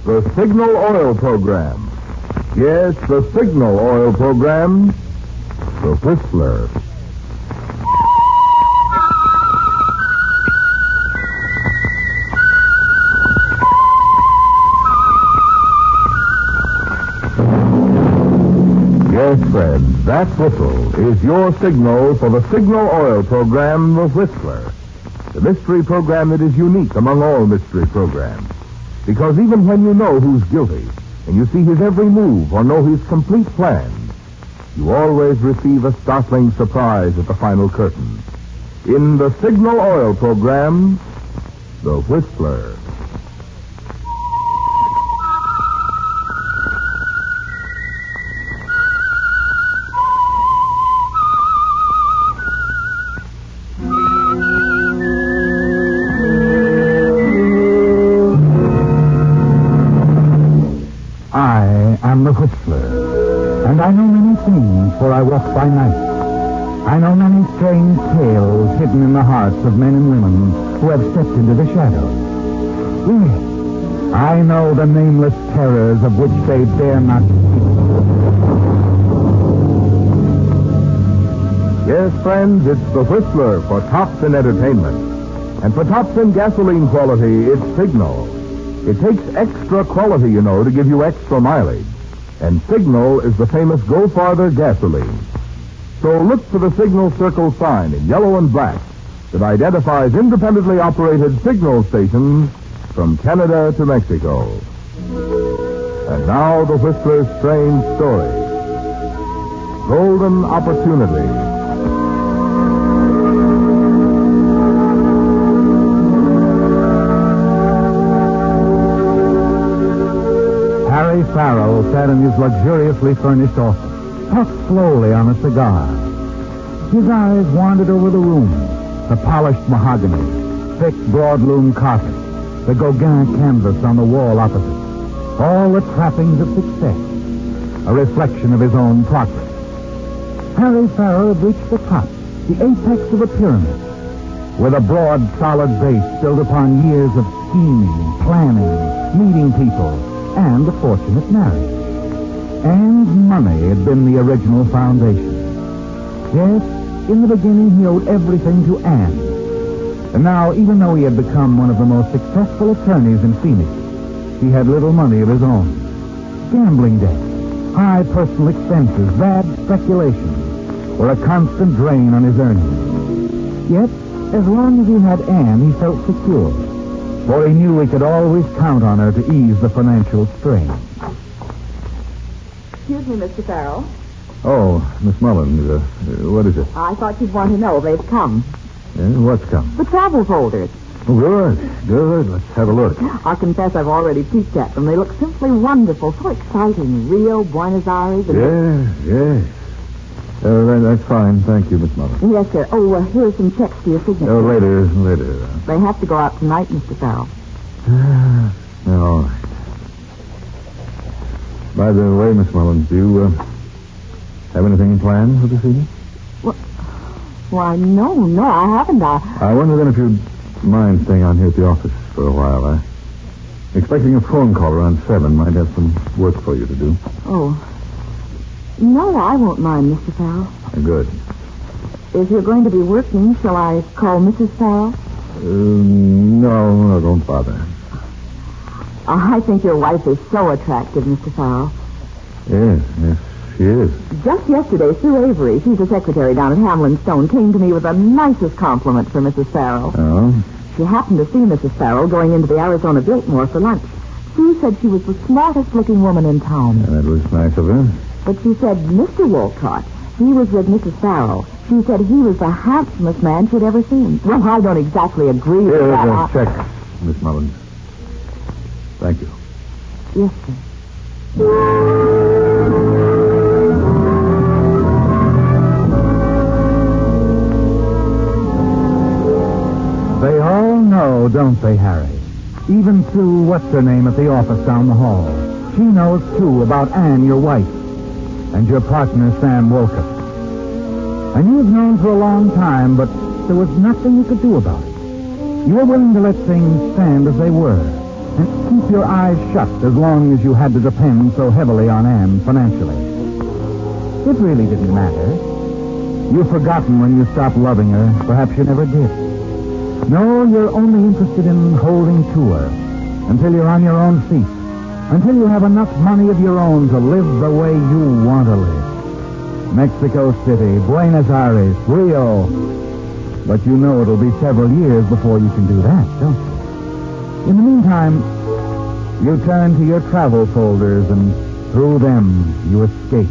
the Signal Oil Program. Yes, the Signal Oil Program, the Whistler. Yes, friends, that whistle is your signal for the Signal Oil Program, the Whistler. The mystery program that is unique among all mystery programs. Because even when you know who's guilty, and you see his every move or know his complete plan, you always receive a startling surprise at the final curtain. In the Signal Oil Program, the Whistler. I'm the Whistler, and I know many things, for I walk by night. I know many strange tales hidden in the hearts of men and women who have stepped into the shadows. Yes, I know the nameless terrors of which they dare not speak. Yes, friends, it's the Whistler for tops in entertainment. And for tops in gasoline quality, it's Signal. It takes extra quality, you know, to give you extra mileage. And Signal is the famous Go Farther gasoline. So look for the Signal Circle sign in yellow and black that identifies independently operated signal stations from Canada to Mexico. And now the Whistler's strange story. Golden Opportunity. Harry Farrell sat in his luxuriously furnished office, puffed slowly on a cigar. His eyes wandered over the room, the polished mahogany, thick broadloom carpet, the Gauguin canvas on the wall opposite, all the trappings of success, a reflection of his own progress. Harry Farrell had reached the top, the apex of a pyramid, with a broad, solid base built upon years of scheming, planning, meeting people, and a fortunate marriage. And money had been the original foundation. Yes, in the beginning he owed everything to Anne. And now, even though he had become one of the most successful attorneys in Phoenix, he had little money of his own. Gambling debts, high personal expenses, bad speculations were a constant drain on his earnings. Yet, as long as he had Anne, he felt secure. For he knew he could always count on her to ease the financial strain. Excuse me, Mr. Farrell. Oh, Miss Mullins, what is it? I thought you'd want to know. They've come. What's come? The travel folders. Oh, good. Let's have a look. I'll confess I've already peeked at them. They look simply wonderful, so exciting. Rio, Buenos Aires, and... Yes. That's fine. Thank you, Miss Mullins. Yes, sir. Oh, here are some checks for your signature. Oh, later. They have to go out tonight, Mr. Farrell. All right. By the way, Miss Mullins, do you have anything planned for this evening? Why, no, I haven't. I wonder then if you'd mind staying on here at the office for a while. I'm expecting a phone call around 7. Might have some work for you to do. Oh. No, I won't mind, Mr. Farrell. Good. If you're going to be working, shall I call Mrs. Farrell? No, don't bother. I think your wife is so attractive, Mr. Farrell. Yes, she is. Just yesterday, Sue Avery, she's a secretary down at Hamlin Stone, came to me with the nicest compliment for Mrs. Farrell. Oh? She happened to see Mrs. Farrell going into the Arizona Biltmore for lunch. Sue said she was the smartest-looking woman in town. That was nice of her. But she said Mr. Wolcott, he was with Mrs. Farrell. She said he was the handsomest man she'd ever seen. Well, I don't exactly agree with that. Here's a check, Miss Mullins. Thank you. Yes, sir. They all know, don't they, Harry? Even Sue, what's her name at the office down the hall. She knows, too, about Anne, your wife, and your partner, Sam Wolcott. And you've known for a long time, but there was nothing you could do about it. You were willing to let things stand as they were. and keep your eyes shut as long as you had to depend so heavily on Anne financially. It really didn't matter. You've forgotten when you stopped loving her. Perhaps you never did. No, you're only interested in holding to her until you're on your own feet, until you have enough money of your own to live the way you want to live. Mexico City, Buenos Aires, Rio. But you know it'll be several years before you can do that, don't you? In the meantime, you turn to your travel folders, and through them you escape.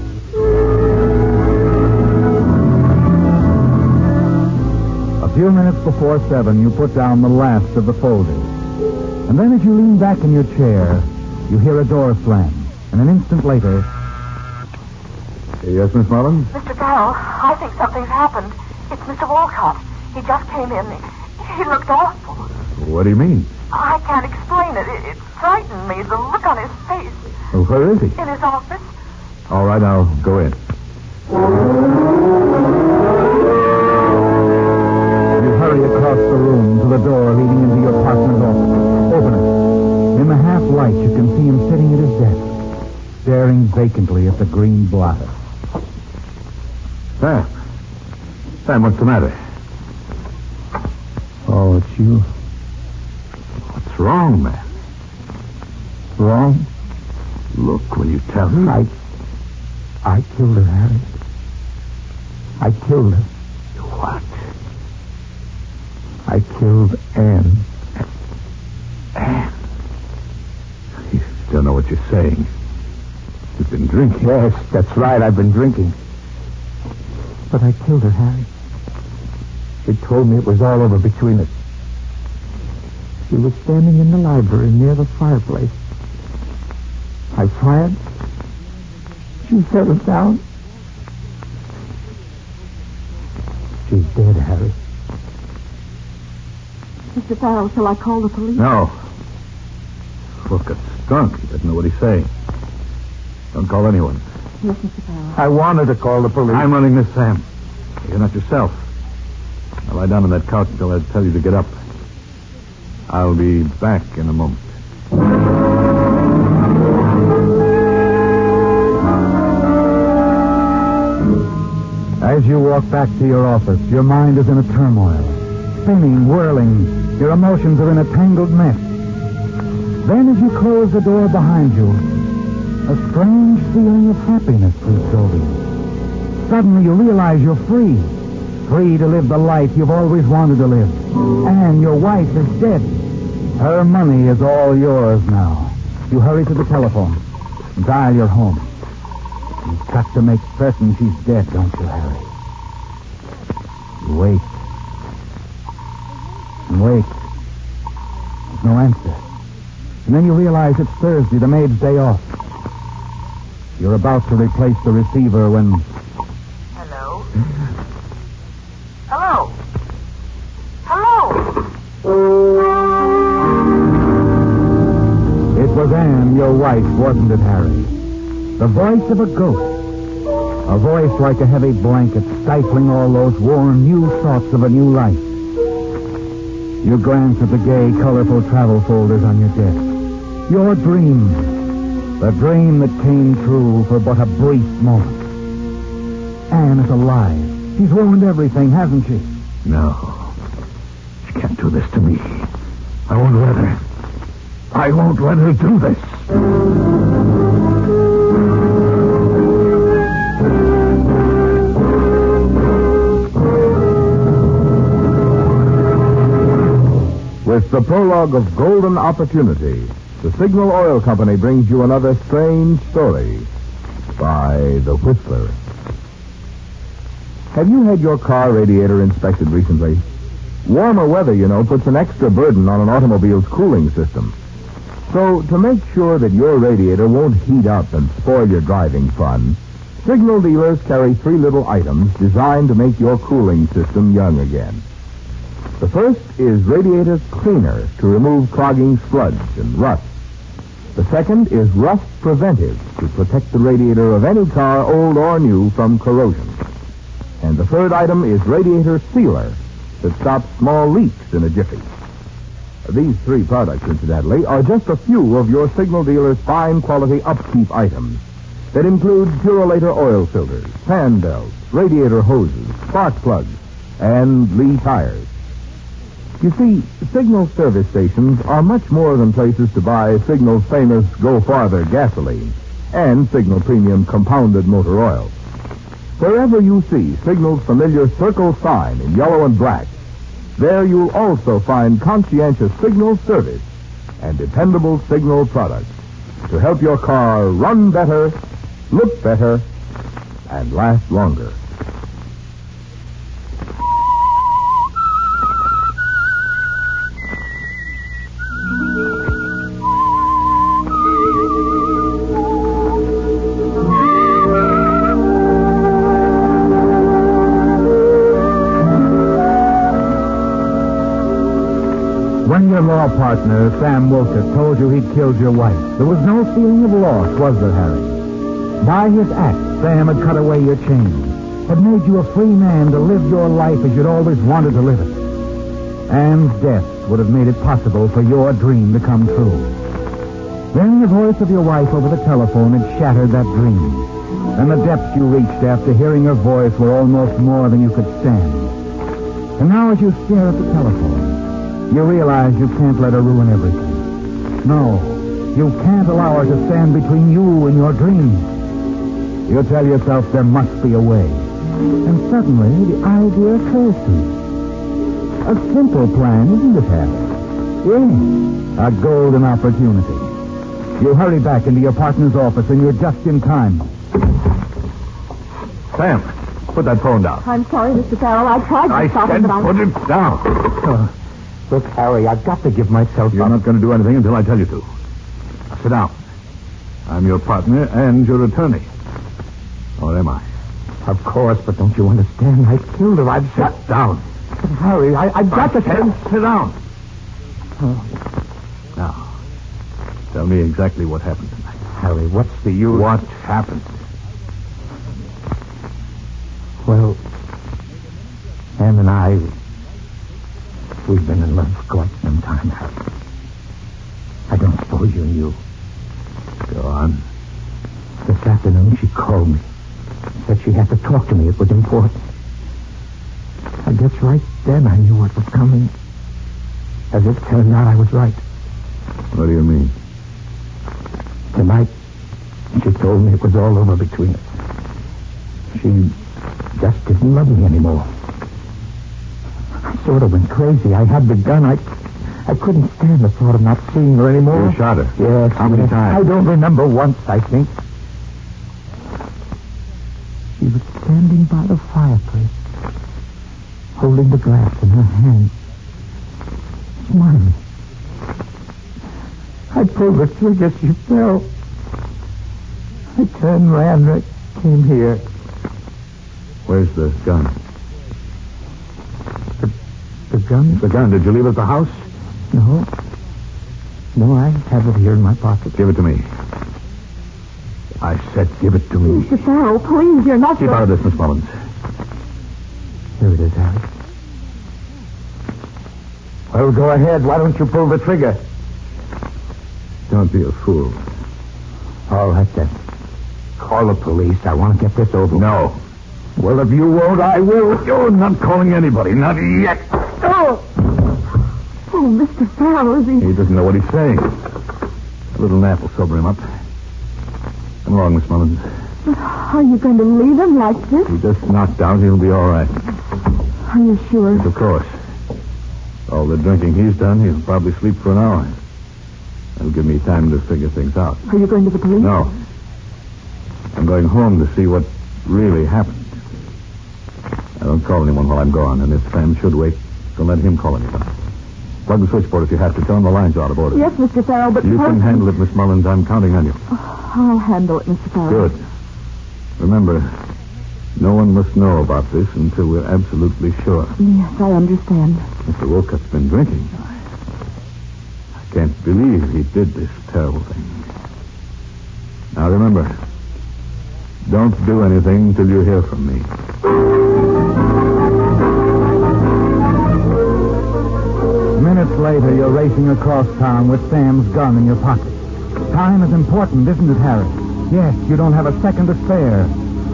A few minutes before 7, you put down the last of the folders. And then as you lean back in your chair, you hear a door slam. And an instant later... Yes, Miss Mullins? Mr. Farrell, I think something's happened. It's Mr. Walcott. He just came in. He looked awful. What do you mean? I can't explain it. It frightened me, the look on his face. Well, where is he? In his office. All right, I'll go in. You hurry across the room to the door leading into your partner's office. Open it. In the half light, you can see him sitting at his desk, staring vacantly at the green blotter. Sam, what's the matter? Oh, it's you. What's wrong, man? Wrong? Look, will you tell me? I killed her, Harry. I killed her. What? I killed Anne. Anne? You don't know what you're saying. You've been drinking. Yes, that's right. I've been drinking. But I killed her, Harry. She told me it was all over between us. She was standing in the library near the fireplace. I fired. She settled down. She's dead, Harry. Mr. Farrell, shall I call the police? No. Look, a skunk. He doesn't know what he's saying. Don't call anyone. Yes, Mr. Farrell. I wanted to call the police. I'm running this, Sam. You're not yourself. Now lie down on that couch until I tell you to get up. I'll be back in a moment. As you walk back to your office, your mind is in a turmoil. Spinning, whirling. Your emotions are in a tangled mess. Then as you close the door behind you, a strange feeling of happiness creeps over you. Suddenly you realize you're free. Free to live the life you've always wanted to live. And your wife is dead. Her money is all yours now. You hurry to the telephone. Dial your home. You've got to make certain she's dead, don't you, Harry? You wait. And wait. There's no answer. And then you realize it's Thursday, the maid's day off. You're about to replace the receiver when... Hello? Hello? Hello? It was Anne, your wife, wasn't it, Harry? The voice of a ghost. A voice like a heavy blanket, stifling all those warm, new thoughts of a new life. You glance at the gay, colorful travel folders on your desk. Your dream. The dream that came true for but a brief moment. Anne is alive. She's ruined everything, hasn't she? No. She can't do this to me. I won't let her. I won't let her do this. With the prologue of Golden Opportunity, the Signal Oil Company brings you another strange story by The Whistler. Have you had your car radiator inspected recently? Warmer weather, you know, puts an extra burden on an automobile's cooling system. So, to make sure that your radiator won't heat up and spoil your driving fun, Signal dealers carry 3 little items designed to make your cooling system young again. The first is Radiator Cleaner to remove clogging sludge and rust. The second is Rust Preventive to protect the radiator of any car, old or new, from corrosion. And the third item is Radiator Sealer that stops small leaks in a jiffy. These three products, incidentally, are just a few of your signal dealer's fine quality upkeep items that include Purolator oil filters, fan belts, radiator hoses, spark plugs, and Lee tires. You see, Signal service stations are much more than places to buy Signal's famous Go Farther gasoline and Signal Premium compounded motor oil. Wherever you see Signal's familiar circle sign in yellow and black, there you'll also find conscientious Signal service and dependable Signal products to help your car run better, look better, and last longer. When your law partner, Sam Wolcott, told you he'd killed your wife, there was no feeling of loss, was there, Harry? By his act, Sam had cut away your chains, had made you a free man to live your life as you'd always wanted to live it. Anne's death would have made it possible for your dream to come true. Then the voice of your wife over the telephone had shattered that dream, and the depths you reached after hearing her voice were almost more than you could stand. And now as you stare at the telephone, you realize you can't let her ruin everything. No, you can't allow her to stand between you and your dreams. You tell yourself there must be a way. And suddenly the idea occurs to you. A simple plan, isn't it, Harry? Yes, a golden opportunity. You hurry back into your partner's office and you're just in time. Sam, put that phone down. I'm sorry, Mr. Farrell. I tried to stop him, but put it down. Look, Harry, I've got to give myself You're up. not going to do anything until I tell you to. Now, sit down. I'm your partner and your attorney. Or am I? Of course, but don't you understand? I killed her. I've Sit down. But Harry, I've got to... Sit down. Now, tell me exactly what happened tonight. Harry, what's the use? What happened? Well, Anne and I, we've been in love for quite some time, Harry. I don't suppose you knew. Go on. This afternoon she called me. Said she had to talk to me. It was important. I guess right then I knew what was coming. As it turned out, I was right. What do you mean? Tonight, she told me it was all over between us. She just didn't love me anymore. I sort of went crazy. I had the gun. I couldn't stand the thought of not seeing her anymore. You shot her? Yes. How many times? I don't remember once, I think. She was standing by the fireplace, holding the glass in her hand, smiling. I pulled the trigger. She fell. I turned, ran, came here. Where's the gun? The gun? The gun. Did you leave it at the house? No. No, I have it here in my pocket. Give it to me. I said give it to me. Mr. Farrell, please, you're not... Keep out of this, Miss Mullins. Here it is, Harry. Well, go ahead. Why don't you pull the trigger? Don't be a fool. All right, then. Call the police. I want to get this over. No. Well, if you won't, I will. You're not calling anybody. Not yet. Oh, Mr. Farrell, is he... He doesn't know what he's saying. A little nap will sober him up. Come along, Miss Mullins. Are you going to leave him like this? He just knocked out. He'll be all right. Are you sure? Of course. All the drinking he's done, he'll probably sleep for an hour. That'll give me time to figure things out. Are you going to the police? No. I'm going home to see what really happened. I don't call anyone while I'm gone, and if Sam should wake, don't let him call anyone. Plug the switchboard if you have to. Tell him the lines are out of order. Yes, Mr. Farrell, but... You can handle it, Miss Mullins. I'm counting on you. I'll handle it, Mr. Farrell. Good. Remember, no one must know about this until we're absolutely sure. Yes, I understand. Mr. Wolcott's been drinking. I can't believe he did this terrible thing. Now remember, don't do anything till you hear from me. Minutes later, you're racing across town with Sam's gun in your pocket. Time is important, isn't it, Harry? Yes, you don't have a second to spare.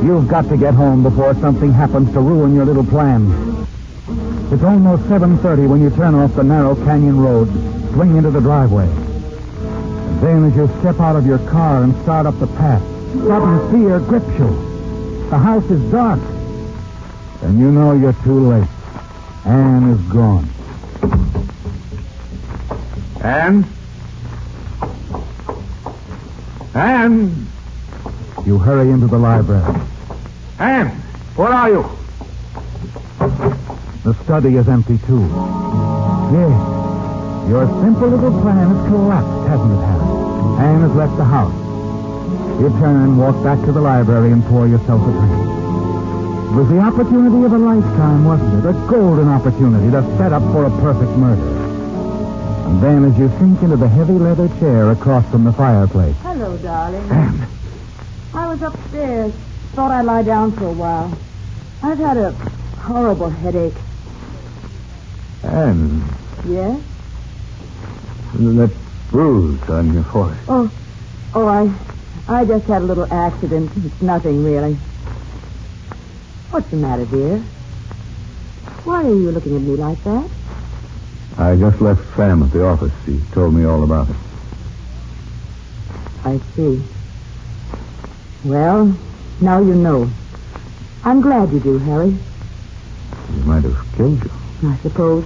You've got to get home before something happens to ruin your little plan. It's almost 7:30 when you turn off the narrow canyon road, swing into the driveway. And then as you step out of your car and start up the path, sudden fear grips you. The house is dark. And you know you're too late. Anne is gone. Anne? Anne? You hurry into the library. Anne, where are you? The study is empty, too. Yes, your simple little plan has collapsed, hasn't it, Harry? Anne has left the house. You turn, walk back to the library, and pour yourself a drink. It was the opportunity of a lifetime, wasn't it? A golden opportunity to set up for a perfect murder. And then as you sink into the heavy leather chair across from the fireplace. Hello, darling. Anne. I was upstairs. Thought I'd lie down for a while. I've had a horrible headache. Anne, Yes? that bruise on your forehead. I just had a little accident. It's nothing, really. What's the matter, dear? Why are you looking at me like that? I just left Sam at the office. He told me all about it. I see. Well, now you know. I'm glad you do, Harry. He might have killed you. I suppose.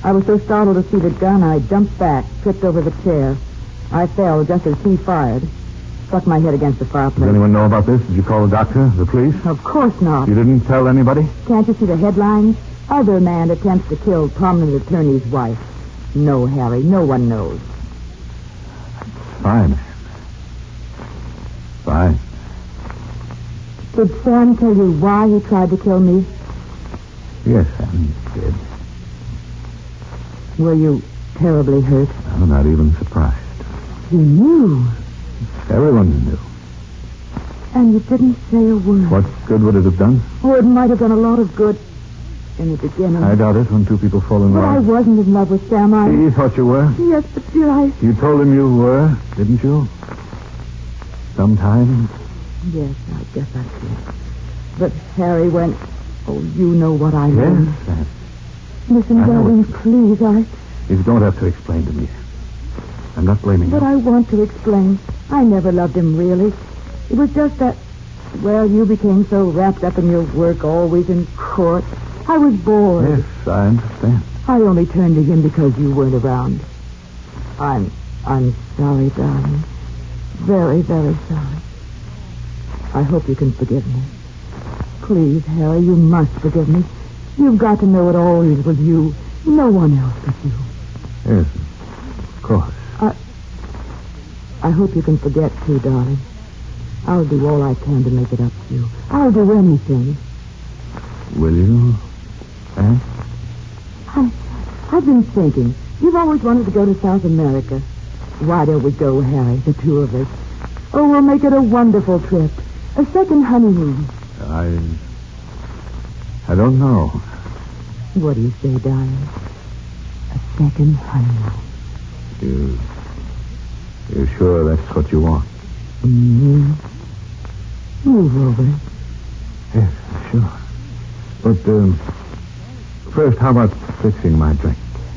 I was so startled to see the gun, I jumped back, tripped over the chair. I fell just as he fired. Struck my head against the fireplace. Does anyone know about this? Did you call the doctor, the police? Of course not. You didn't tell anybody? Can't you see the headlines? Other man attempts to kill prominent attorney's wife. No, Harry, no one knows. Fine. Fine. Did Sam tell you why he tried to kill me? Yes, Sam, he did. Were you terribly hurt? I'm not even surprised. You knew. Everyone knew. And you didn't say a word. What good would it have done? Oh, it might have done a lot of good in the beginning. I doubt it when two people fall in But I love. wasn't in love with Sam. He thought you were. Yes, but dear, You told him you were, didn't you? Sometime? Yes, I guess I did. But Harry went... Oh, you know what I mean. Yes, Sam. Listen, I know darling, what- please, You don't have to explain to me. I'm not blaming But you. I want to explain. I never loved him, really. It was just that, well, you became so wrapped up in your work, always in court. I was bored. Yes, I understand. I only turned to him because you weren't around. I'm sorry, darling. Very, very sorry. I hope you can forgive me. Please, Harry, you must forgive me. You've got to know it always was you. No one else but you. Yes, of course. I hope you can forget, too, darling. I'll do all I can to make it up to you. I'll do anything. Will you, Anne? I've been thinking. You've always wanted to go to South America. Why don't we go, Harry, the two of us? Oh, we'll make it a wonderful trip. A second honeymoon. I don't know. What do you say, darling? A second honeymoon. You're sure that's what you want? Mm-hmm. Move over. Yes, sure. But, first, how about fixing my drink?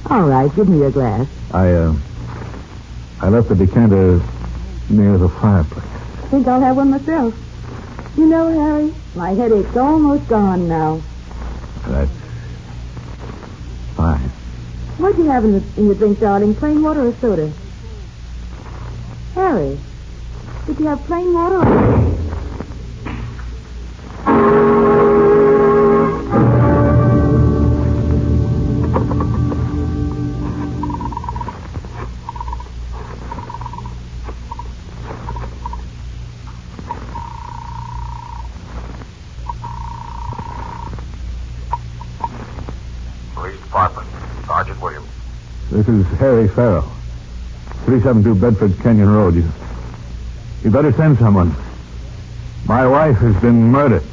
All right, give me your glass. I left the decanter near the fireplace. I think I'll have one myself. You know, Harry, my headache's almost gone now. That's fine. What'd you have in your drink, darling? Plain water or soda? Harry, did you have plain water or... Police Department, Sergeant Williams. This is Harry Farrell. 372 Bedford Canyon Road. You better send someone. My wife has been murdered.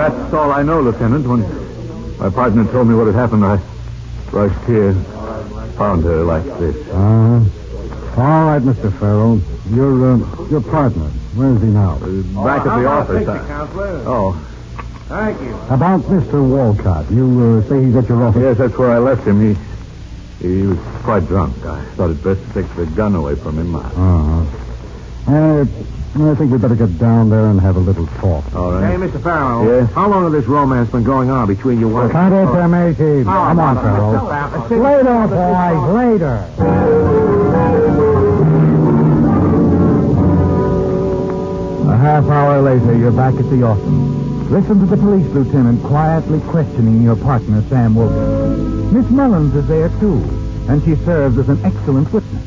That's all I know, Lieutenant. When my partner told me what had happened, I rushed here, found her like this. All right, Mr. Farrell. Your partner. Where is he now? Back at the office. Counselor. Oh, Thank you. About Mr. Walcott. You say he's at your office? yes, that's where I left him. He was quite drunk. I thought it best to take the gun away from him. I think we'd better get down there and have a little talk. All Hey, right. Mr. Farrell. Yes? How long has this romance been going on between you and... Come on, Farrell. Later, boys, later. A half hour later, you're back at the office. Listen to the police lieutenant quietly questioning your partner, Sam Wilkins. Miss Mullins is there, too, and she serves as an excellent witness.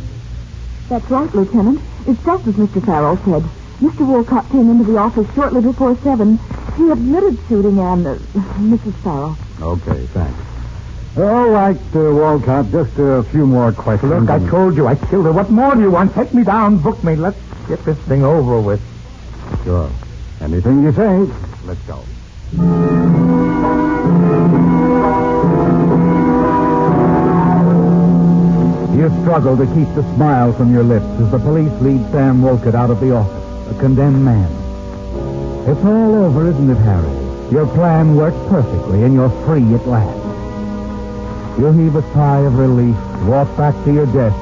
That's right, Lieutenant. It's just as Mr. Farrell said. Mr. Walcott came into the office shortly before 7. He admitted shooting Mrs. Farrell. Okay, thanks. All right, Walcott, just a few more questions. Look, I told you I killed her. What more do you want? Take me down, book me. Let's get this thing over with. Sure. Anything you say. Let's go. You struggle to keep the smile from your lips as the police lead Sam Wolcott out of the office, a condemned man. It's all over, isn't it, Harry? Your plan worked perfectly, and you're free at last. You heave a sigh of relief, walk back to your desk,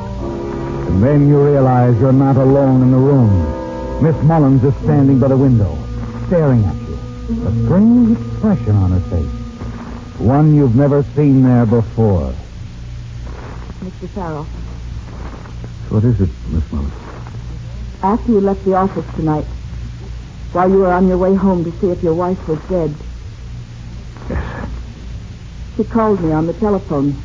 and then you realize you're not alone in the room. Miss Mullins is standing by the window, staring at you. A strange expression on her face. One you've never seen there before. Mr. Farrell, What is it, Miss Mullins? after you left the office tonight, while you were on your way home to see if your wife was dead, Yes. she called me on the telephone.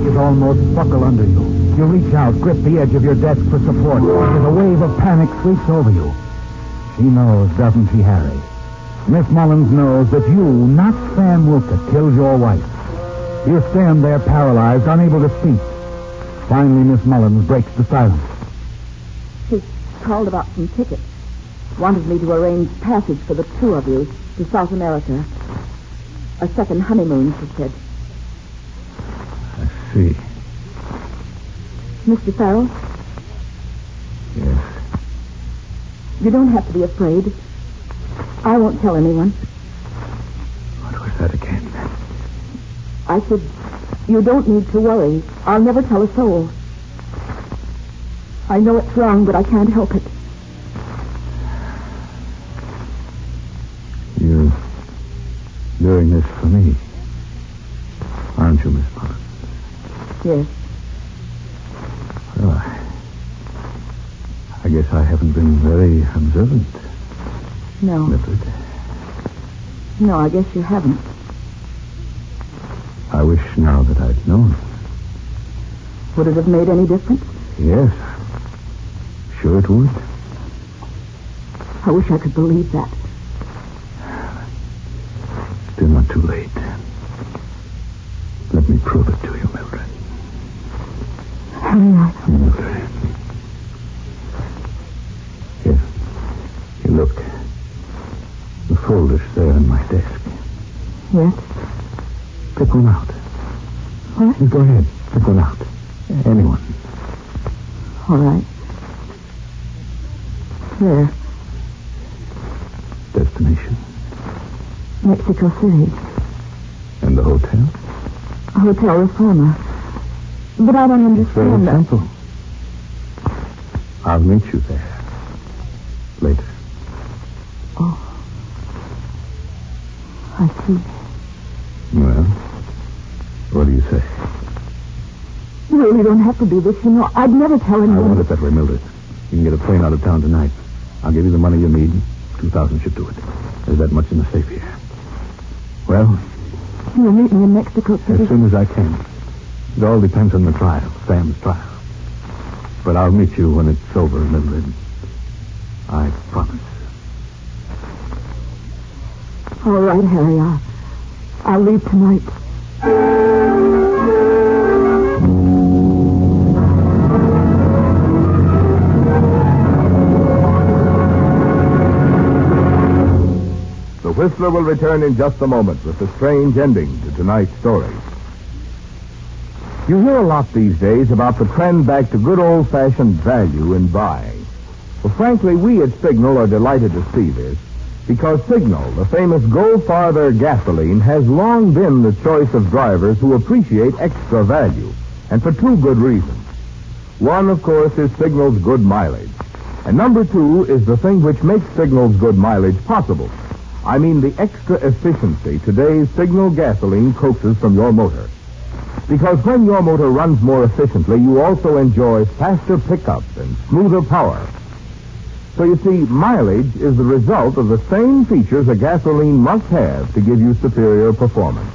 You almost buckle under you. You reach out, grip the edge of your desk for support, as a wave of panic sweeps over you. She knows, doesn't she, Harry? Miss Mullins knows that you, not Sam Wolcott, killed your wife. You stand there paralyzed, unable to speak. Finally, Miss Mullins breaks the silence. She called about some tickets. Wanted me to arrange passage for the two of you to South America. A second honeymoon, she said. I see. Mr. Farrell, Yes. you don't have to be afraid. I won't tell anyone. What was that again? I said, you don't need to worry. I'll never tell a soul. I know it's wrong, but I can't help it. You're doing this for me, aren't you, Miss Mullins? Yes. Well, I guess I haven't been very observant, No. Mildred. No, I guess you haven't. I wish now that I'd known. Would it have made any difference? Yes. Sure it would. I wish I could believe that. Still not too late. Let me prove it to you, Mildred. Mildred. Here. Here, look. The folder's there on my desk. Yes? Pick one out. What? You go ahead. Pick one out. Anyone. All right. There. Destination. Mexico City. And the hotel. Hotel Reforma. But I don't It's very understand that. simple. I'll meet you there. Later. Oh. I see. Well, what do you say? You really don't have to do this, you know. I'd never tell I anyone. want it that way, Mildred. You can get a plane out of town tonight. I'll give you the money you need. 2,000 should do it. There's that much in the safe here. Well, You'll meet me in Mexico City. as soon as I can. It all depends on the trial, Sam's trial. But I'll meet you when it's over, Mildred. I promise. All right, Harry. I'll leave tonight. Whistler will return in just a moment with the strange ending to tonight's story. You hear a lot these days about the trend back to good old-fashioned value in buying. Well, frankly, we at Signal are delighted to see this, because Signal, the famous Go Farther gasoline, has long been the choice of drivers who appreciate extra value, and for two good reasons. One, of course, is Signal's good mileage. And number two is the thing which makes Signal's good mileage possible. I mean the extra efficiency today's Signal gasoline coaxes from your motor. Because when your motor runs more efficiently, you also enjoy faster pickup and smoother power. So you see, mileage is the result of the same features a gasoline must have to give you superior performance.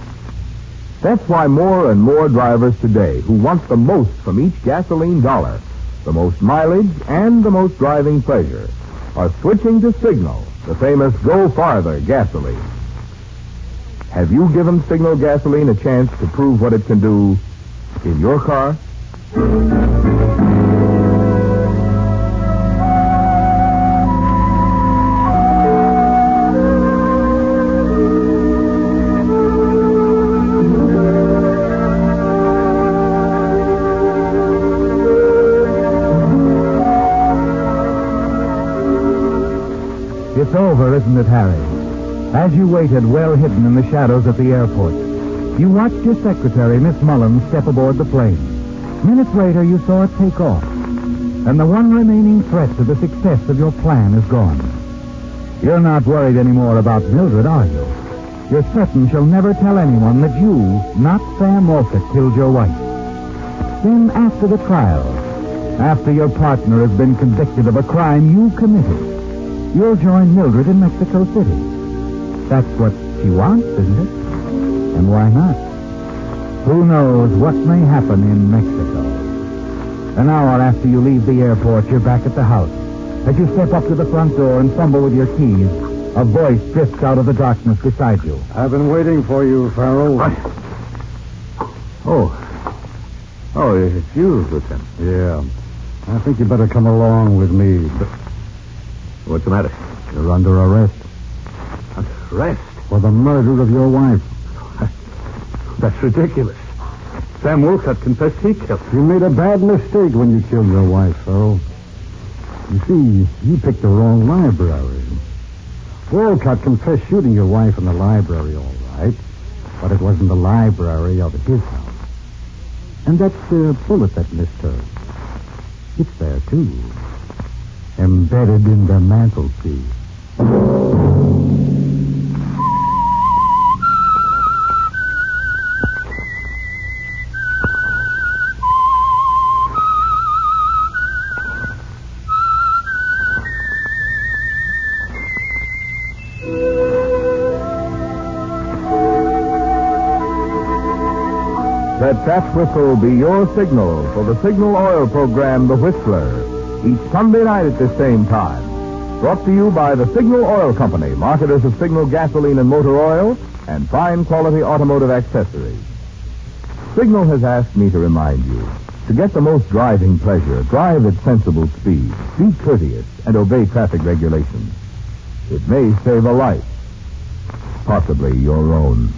That's why more and more drivers today who want the most from each gasoline dollar, the most mileage and the most driving pleasure, are switching to Signal, the famous Go Farther gasoline. Have you given Signal gasoline a chance to prove what it can do in your car? It's over, isn't it, Harry? As you waited, well hidden in the shadows at the airport, you watched your secretary, Miss Mullins, step aboard the plane. Minutes later, you saw it take off. And the one remaining threat to the success of your plan is gone. You're not worried anymore about Mildred, are you? You're certain she'll never tell anyone that you, not Sam Wolcott, killed your wife. Then, after the trial, after your partner has been convicted of a crime you committed, you'll join Mildred in Mexico City. That's what she wants, isn't it? And why not? Who knows what may happen in Mexico? An hour after you leave the airport, you're back at the house. As you step up to the front door and fumble with your keys, a voice drifts out of the darkness beside you. I've been waiting for you, Farrell. What? Oh, it's you, Lieutenant. Yeah. I think you better come along with me. What's the matter? You're under arrest Arrest? for the murder of your wife. That's ridiculous. Sam Wolcott confessed he killed her. You made a bad mistake when you killed your wife, Farrell. You see, you picked the wrong library. Wolcott confessed shooting your wife in the library, all right, but it wasn't the library of his house. And that bullet that missed her, it's there, too. Embedded in the mantelpiece. Let that whistle be your signal for the Signal Oil program, The Whistler, each Sunday night at this same time. Brought to you by the Signal Oil Company, marketers of Signal gasoline and motor oil, and fine quality automotive accessories. Signal has asked me to remind you, to get the most driving pleasure, drive at sensible speed, be courteous, and obey traffic regulations. It may save a life, possibly your own.